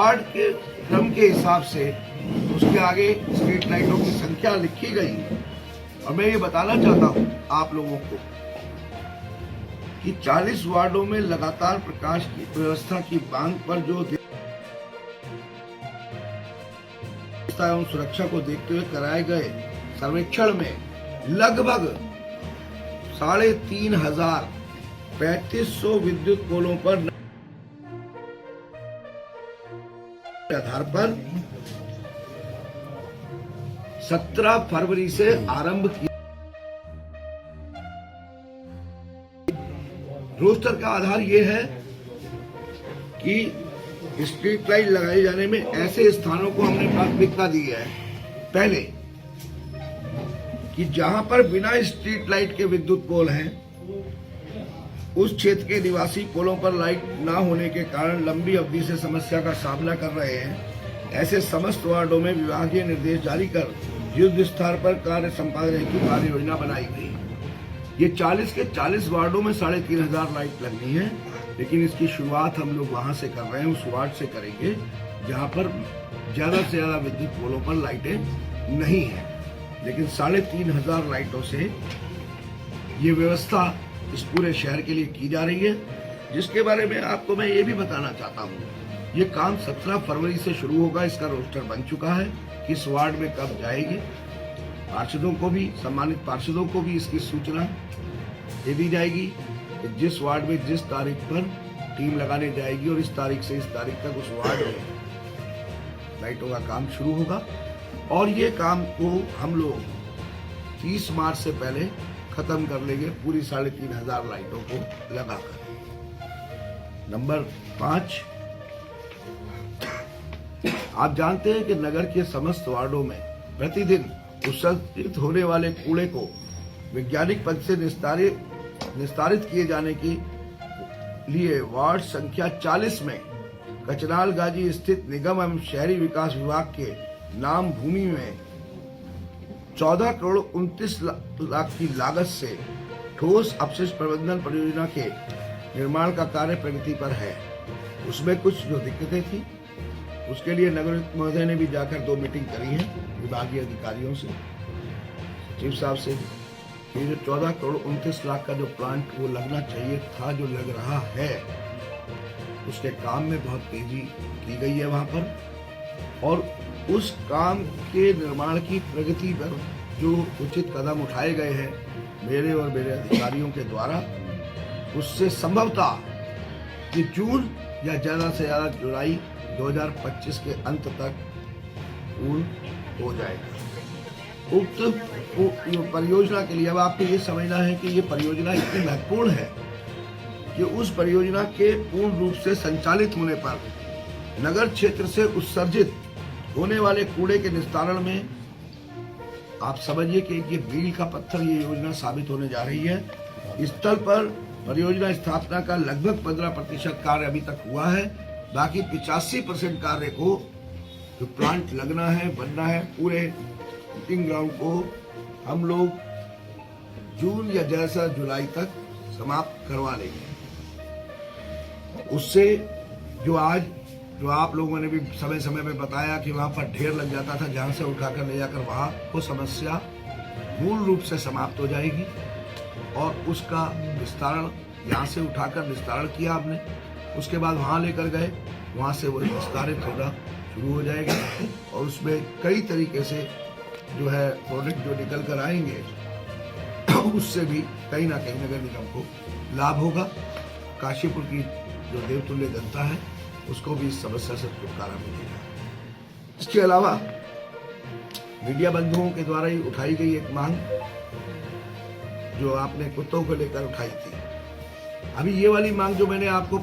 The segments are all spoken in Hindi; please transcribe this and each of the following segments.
वार्ड के क्रम के हिसाब से उसके आगे स्ट्रीट लाइटों की संख्या लिखी गई। और मैं ये बताना चाहता हूँ आप लोगों को कि 40 वार्डों में लगातार प्रकाश की व्यवस्था की मांग पर जो एवं सुरक्षा को देखते हुए कराए गए सर्वेक्षण में लगभग 3500 विद्युत पोलों पर आधार पर 17 फरवरी से आरंभ किया। रोस्टर का आधार यह है कि स्ट्रीट लाइट लगाए जाने में ऐसे स्थानों को हमने प्राथमिकता दी है। पहले कि जहां पर बिना स्ट्रीट लाइट के विद्युत पोल हैं, उस क्षेत्र के निवासी पोलों पर लाइट न होने के कारण लंबी अवधि से समस्या का सामना कर रहे हैं। ऐसे समस्त वार्डों में विभागीय निर्देश जारी कर युद्ध स्तर पर कार्य संपादन की कार्य योजना बनाई गई। ये 40 के 40 वार्डों में 3500 लाइट लगनी है, लेकिन इसकी शुरुआत हम लोग वहां से कर रहे हैं, उस वार्ड से करेंगे जहां पर ज्यादा से ज्यादा विद्युत पोलों पर लाइटें नहीं है। लेकिन 3500 लाइटों से ये व्यवस्था इस पूरे शहर के लिए की जा रही है, जिसके बारे में आपको मैं ये भी बताना चाहता हूँ। ये काम 17 फरवरी से शुरू होगा। इसका रोस्टर बन चुका है, किस वार्ड में कब जाएगी। पार्षदों को भी, सम्मानित पार्षदों को भी इसकी सूचना दे दी जाएगी कि जिस वार्ड में जिस तारीख पर टीम लगाने जाएगी और इस तारीख से इस तारीख तक उस वार्ड में लाइटों का काम शुरू होगा। और ये काम को हम लोग 30 मार्च से पहले खत्म कर लेंगे, पूरी 3500 लाइटों को लगाकर। नंबर 5, आप जानते हैं कि नगर के समस्त वार्डों में प्रतिदिन उत्सर्जित होने वाले कूड़े को वैज्ञानिक पद से निस्तारित किए जाने के लिए वार्ड संख्या 40 में कचनाल गाजी स्थित निगम एवं शहरी विकास विभाग के नाम भूमि में 14 करोड़ 29 लाख की लागत से ठोस अपशिष्ट प्रबंधन परियोजना के निर्माण का कार्य प्रगति पर है। उसमें कुछ जो दिक्कतें थी, उसके लिए नगर महोदय ने भी जाकर 2 मीटिंग करी है विभागीय अधिकारियों से, सचिव साहब से। ये जो 14 करोड़ 29 लाख का जो प्लांट वो लगना चाहिए था, जो लग रहा है, उसके काम में बहुत तेजी की गई है वहां पर। और उस काम के निर्माण की प्रगति पर जो उचित कदम उठाए गए हैं मेरे और मेरे अधिकारियों के द्वारा, उससे संभवतः कि जून या ज्यादा से ज्यादा जुलाई 2025 के अंत तक पूर्ण हो जाएगा। उक्त परियोजना के लिए अब आपको ये समझना है कि ये परियोजना इतनी महत्वपूर्ण है कि उस परियोजना के पूर्ण रूप से संचालित होने पर नगर क्षेत्र से उत्सर्जित होने वाले कूड़े के निस्तारण में आप समझिए कि ये मील का पत्थर ये योजना साबित होने जा रही है। इस स्थल पर परियोजना स्थापना का लगभग 15% कार्य अभी तक हुआ है। बाकी 85% कार्य को जो प्लांट लगना है, बनना है, पूरे मीटिंग ग्राउंड को हम लोग जून या जैसा जुलाई तक समाप्त करवा लेंगे। उससे जो आप लोगों ने भी समय समय पे बताया कि वहां पर ढेर लग जाता था, जहां से उठाकर ले जाकर वहां, वो समस्या मूल रूप से समाप्त हो जाएगी। और उसका विस्तारण यहाँ से उठाकर विस्तारण किया आपने, उसके बाद वहां लेकर गए, वहां से वो विस्तारित होना शुरू हो जाएगा। और उसमें कई तरीके से जो है प्रोडक्ट जो निकल कर आएंगे, उससे भी कहीं ना कहीं नगर निगम को लाभ होगा। काशीपुर की जो देवतुल्य जनता है उसको भी इस समस्या से छुटकारा मिलेगा। इसके अलावा मीडिया बंधुओं के द्वारा ही उठाई गई एक मांग जो आपने कुत्तों को लेकर उठाई थी, अभी ये वाली मांग जो मैंने आपको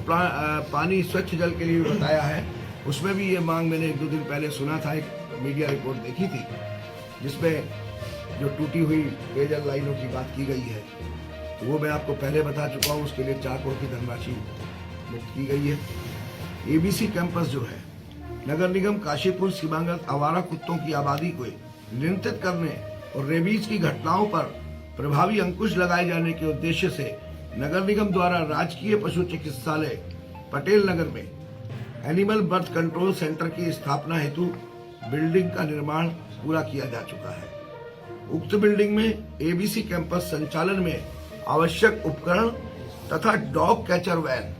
पानी स्वच्छ जल के लिए बताया है, उसमें भी ये मांग मैंने 1-2 दिन पहले सुना था, एक मीडिया रिपोर्ट देखी थी जिसमें जो टूटी हुई पेयजल लाइनों की बात की गई है, तो वो मैं आपको पहले बता चुका हूँ। उसके लिए 4 करोड़ की धनराशि मुक्त की गई है। एबीसी कैंपस जो है, नगर निगम काशीपुर सीमांगत आवारा कुत्तों की आबादी को नियंत्रित करने और रेबीज की घटनाओं पर प्रभावी अंकुश लगाए जाने के उद्देश्य से नगर निगम द्वारा राजकीय पशु चिकित्सालय पटेल नगर में एनिमल बर्थ कंट्रोल सेंटर की स्थापना हेतु बिल्डिंग का निर्माण पूरा किया जा चुका है। उक्त बिल्डिंग में एबीसी कैंपस संचालन में आवश्यक उपकरण तथा डॉग कैचर वैन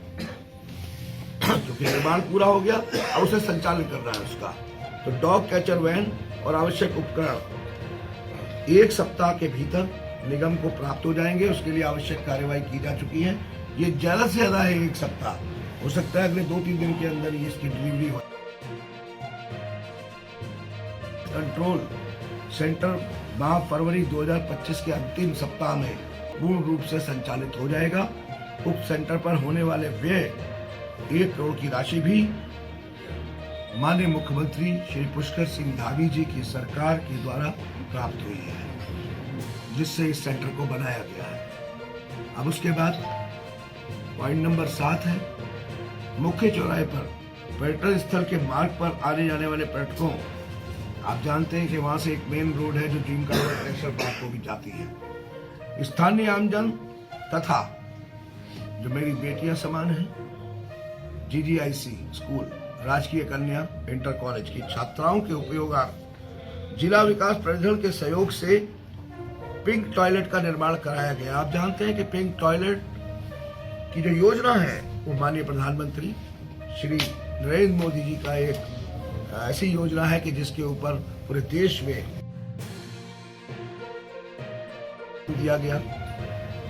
क्योंकि निर्माण पूरा हो गया, अब उसे संचालन करना है उसका, तो डॉग कैचर वैन और आवश्यक उपकरण 1 सप्ताह के भीतर निगम को प्राप्त हो जाएंगे। उसके लिए आवश्यक कार्यवाही की जा चुकी है। ये ज्यादा से ज्यादा है 1 सप्ताह, हो सकता है अगले 2-3 दिन के अंदर ये इसकी डिलीवरी हो। कंट्रोल सेंटर 12 फरवरी 2025 के अंतिम सप्ताह में पूर्ण रूप से संचालित हो जाएगा। उक्त सेंटर पर होने वाले व्यय 1 करोड़ की राशि भी माननीय मुख्यमंत्री श्री पुष्कर सिंह धामी जी की सरकार के द्वारा प्राप्त हुई है, जिससे इस सेंटर को बनाया गया है। अब उसके बाद पॉइंट नंबर 7 है, मुख्य चौराहे पर पर्यटन स्थल के मार्ग पर आने जाने वाले पर्यटकों, आप जानते हैं कि वहां से एक मेन रोड है जो ड्रीम का नेशनल पार्क को भी जाती है। स्थानीय आमजन तथा जो मेरी बेटियां समान हैं, GGIC स्कूल राजकीय कन्या इंटर कॉलेज की छात्राओं के उपयोगार्थ जिला विकास प्राधिकरण के सहयोग से पिंक टॉयलेट का निर्माण कराया गया। आप जानते हैं कि पिंक टॉयलेट की जो योजना है वो माननीय प्रधानमंत्री श्री नरेंद्र मोदी जी का एक ऐसी योजना है कि जिसके ऊपर पूरे देश में दिया गया,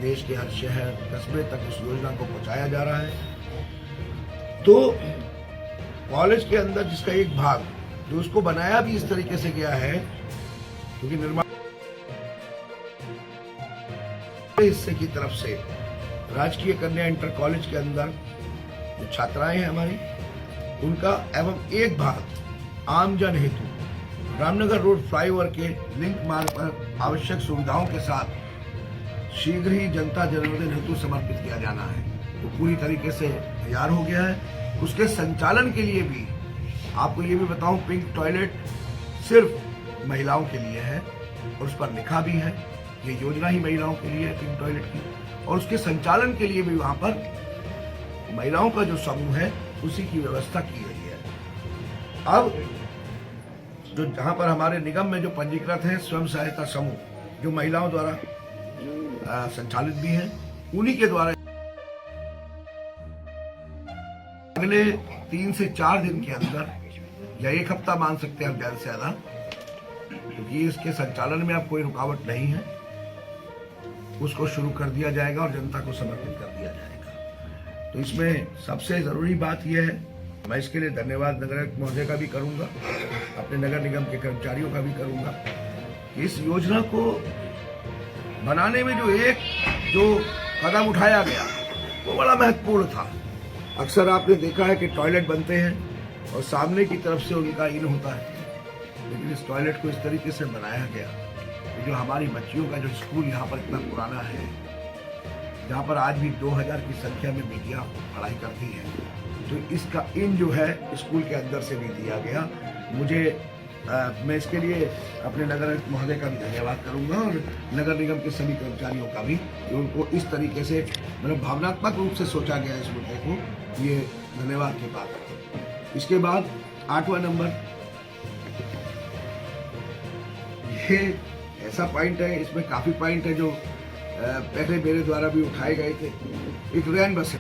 देश के हर शहर कस्बे तक उस योजना को पहुंचाया जा रहा है। तो कॉलेज के अंदर जिसका एक भाग जो उसको बनाया भी इस तरीके से गया है क्योंकि निर्माण हिस्से की तरफ से राजकीय कन्या इंटर कॉलेज के अंदर जो छात्राएं हैं हमारी, उनका एवं एक भाग आमजन हेतु रामनगर रोड फ्लाईओवर के लिंक मार्ग पर आवश्यक सुविधाओं के साथ शीघ्र ही जनता जनार्दन हेतु समर्पित किया जाना है। वो तो पूरी तरीके से तैयार हो गया है। उसके संचालन के लिए भी आपको ये भी बताऊं, पिंक टॉयलेट सिर्फ महिलाओं के लिए है और उस पर लिखा भी है, ये योजना ही महिलाओं के लिए है पिंक टॉयलेट की, और उसके संचालन के लिए भी वहां पर महिलाओं का जो समूह है उसी की व्यवस्था की गई है। अब जो जहां पर हमारे निगम में जो पंजीकृत है स्वयं सहायता समूह जो महिलाओं द्वारा संचालित भी है, उन्हीं के द्वारा अगले 3 से 4 दिन के अंदर या 1 हफ्ता मान सकते हैं ज्यादा से ज्यादा, क्योंकि इसके संचालन में अब कोई रुकावट नहीं है, उसको शुरू कर दिया जाएगा और जनता को समर्पित कर दिया जाएगा। तो इसमें सबसे जरूरी बात यह है, मैं इसके लिए धन्यवाद नगर आयुक्त महोदय का भी करूंगा, अपने नगर निगम के कर्मचारियों का भी करूंगा। इस योजना को बनाने में जो कदम उठाया गया वो बड़ा महत्वपूर्ण था। अक्सर आपने देखा है कि टॉयलेट बनते हैं और सामने की तरफ से उनका इन होता है, लेकिन इस टॉयलेट को इस तरीके से बनाया गया जो हमारी बच्चियों का जो स्कूल यहाँ पर इतना पुराना है, जहाँ पर आज भी 2000 की संख्या में बेटियां पढ़ाई करती हैं, तो इसका इन जो है स्कूल के अंदर से भी दिया गया। मैं इसके लिए अपने नगर आयुक्त महोदय का भी धन्यवाद करूंगा और नगर निगम के सभी कर्मचारियों का भी, कि उनको इस तरीके से मतलब भावनात्मक रूप से सोचा गया इस मुद्दे को, ये धन्यवाद की बात है। इसके बाद 8वां नंबर, ये ऐसा पॉइंट है, इसमें काफी पॉइंट है जो पहले मेरे द्वारा भी उठाए गए थे। एक रैन बस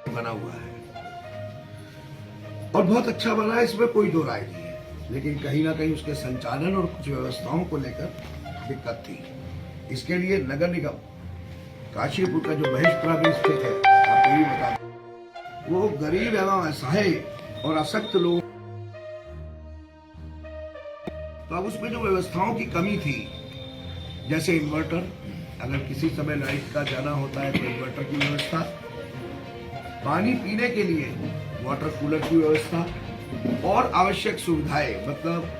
बना हुआ है और बहुत अच्छा बना है, इसमें कोई दो राय नहीं है, लेकिन कहीं ना कहीं उसके संचालन और कुछ व्यवस्थाओं को लेकर दिक्कत थी। इसके लिए नगर निगम काशीपुर का जो महेशपुरा भी स्थित है, आपको ये बता दें, वो गरीब एवं असहाय और अशक्त लोग, तो अब उसमें जो व्यवस्थाओं की कमी थी, जैसे इन्वर्टर, अगर किसी समय लाइट का जाना होता है तो इन्वर्टर की व्यवस्था, पानी पीने के लिए वाटर कूलर की व्यवस्था और आवश्यक सुविधाएं, मतलब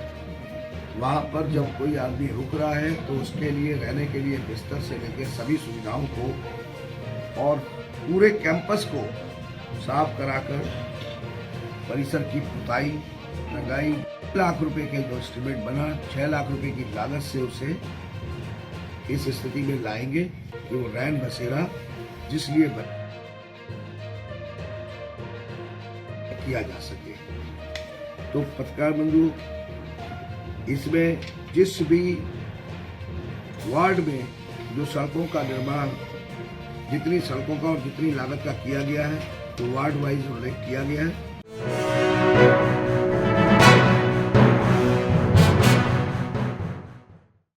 वहां पर जब कोई आदमी रुक रहा है तो उसके लिए रहने के लिए बिस्तर से लेकर सभी सुविधाओं को और पूरे कैंपस को साफ कराकर परिसर की पुताई रंगाई, 6 लाख रुपए के जो एस्टिमेट बना, 6 लाख रुपए की लागत से उसे इस स्थिति में लाएंगे कि वो रैन बसेरा जिस लिए किया जा सके। तो पत्रकार बंधु, इसमें जिस भी वार्ड में जो सड़कों का निर्माण, जितनी सड़कों का और जितनी लागत का किया गया है, तो वार्ड वाइज उल्लेख किया गया है।